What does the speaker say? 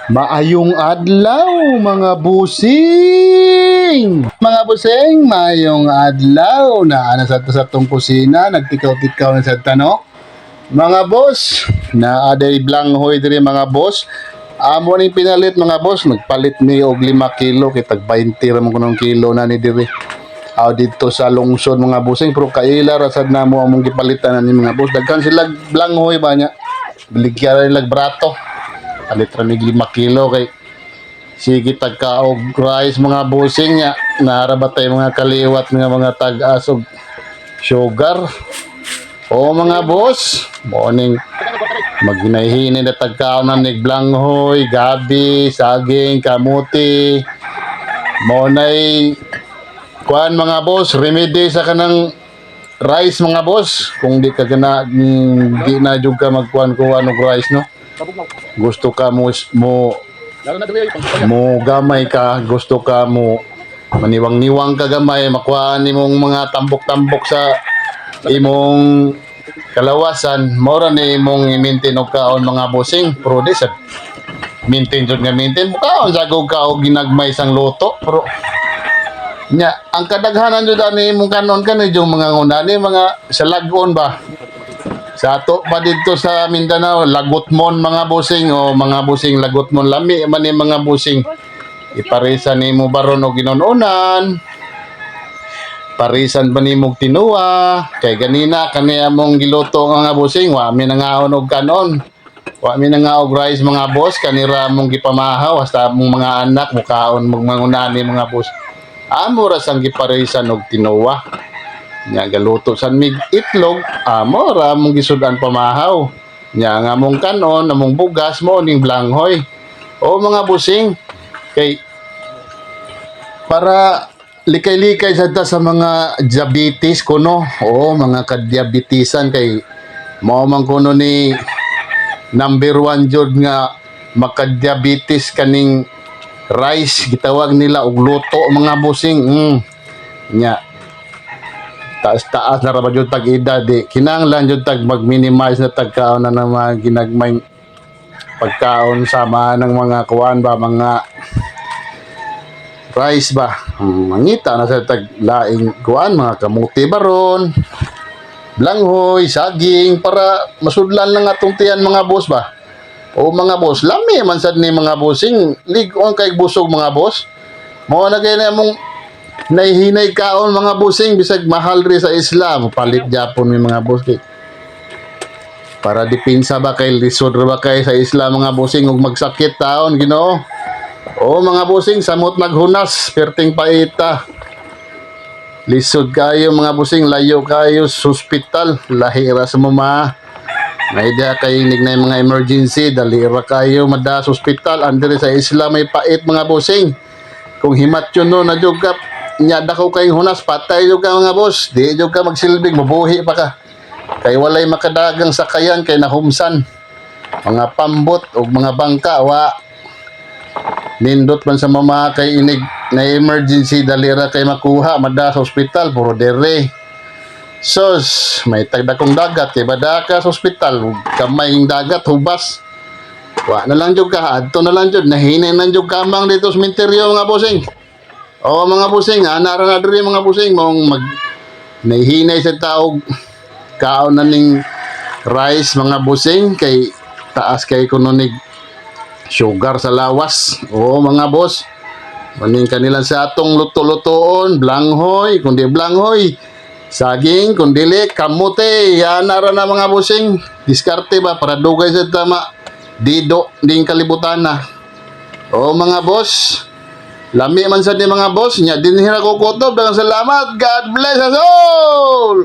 Maayong adlaw mga busing! Mga busing, maayong adlaw na ana sa tong kusina, nagtikaw-tikaw na sa tanok. Mga boss, na aday blanghoy diri mga boss. Amo ning pinalit mga boss, nagpalit mi og 5 kilo kay tag 20 ra man kunong kilo na ni diri. Aw dito sa lungsod mga busing, pero kaila ra sad namo among gipalitan ni mga boss. Daghan sila blanghoy ba nya. Biligyan nila brato. Alit ra mig 5 kilo kay sige tagkaog rice mga busing nya narabatay mga kaliwat nga mga tag-asog sugar. O mga boss, morning maginahini na tagkaon nig blanghoy, gabi, saging, kamuti. Mo nay kuan mga boss, remedy sa kanang rice mga boss. Kung di ka gana di na jud ka magkuan ko anong rice no. Gusto ka mo gamay ka, gusto ka mo maniwang-niwang ka gamay, makuha nimong mga tambok-tambok sa imong kalawasan, mora ni imong i-maintain og kaon mga bossing. Pero di sa maintain jud nga maintain mo kaon sagog ka og ginagmay sang luto. Pero nya ang kadaghanan jud ani imong kanon kanay yung mga ngunani mga sa lagon ba. Sa ato pa dito sa Mindanao, lagutmon mga busing o mga busing lagutmon lami man ni mga busing. Iparisan nimo baron og ginununan. Parisan ba nimo tinuwa kay ganina kani among giluto mga busing wa mi nangaon og kanon. Wa mi nangaog rice mga boss kanira among gipamahaw hasta among mga anak mukaon mangunani mga boss. Amo ra sang giparisan og tinuwa. Nya galuto san mig itlog amo ra mong gisudan pamahaw nya nga mong kanon among bugas mo ning blanghoy o mga busing kay para likay-likay sa mga diabetes kuno o mga kadiabetisan kay mao man kuno ni number 1 jud nga makadiabetes kaning rice gitawag nila og luto mga busing nya taas-taas na ra jud tag edad di kinahanglan jud tag mag-minimize na tagkaon na ng mga ginagmay pagkaon sama ng mga kuan ba mga rice ba mangita na sa tag laing kuan mga kamuti baron blanghoy saging para masudlan lang atong tiyan mga boss ba o mga boss lami man sad ni mga bossing lig-on kay busog mga boss mao na kay na among nahihinay kaon mga busing bisag mahal ri sa Islam palit Japon mi mga boss kay para dipinsa ba kay lisod ra ba kay sa Islam mga busing ug magsakit taon Ginoo o mga busing samot naghunas perting paita lisod kayo mga busing layo kayo sa ospital lahi ra sa mama may dia kay nignay mga emergency dali ra kayo mada sa ospital andre sa Islam may pait mga busing kung himatyon no na jud ka nya dako kay hunas patay jud ka mga boss di jud ka magsilbig mabuhi pa ka kay walay makadagang sakayan kay nahumsan mga pambot ug mga bangka wa nindot man sa mama kay inig na emergency dali ra kay makuha mada sa ospital puro dere sos may tagdakong dagat kay bada ka sa ospital kamay dagat hubas wa na lang jud ka adto na lang jud nahinay na jud kamang dito sa sementeryo mga bossing. O mga busing, anara na diri mga busing mong mag nahihinay sa taog kaon na ning rice mga busing kay taas kay kunonig sugar sa lawas. O mga boss, maning kanila sa atong luto-lutoon, blanghoy, kundi blanghoy, saging, kundili, kamote, anara na mga busing. Diskarte ba para dugay sa tama dido ding kalibutan na. O mga boss, lami man sa di mga boss nya dinhira ko kutob daghang salamat. God bless us all.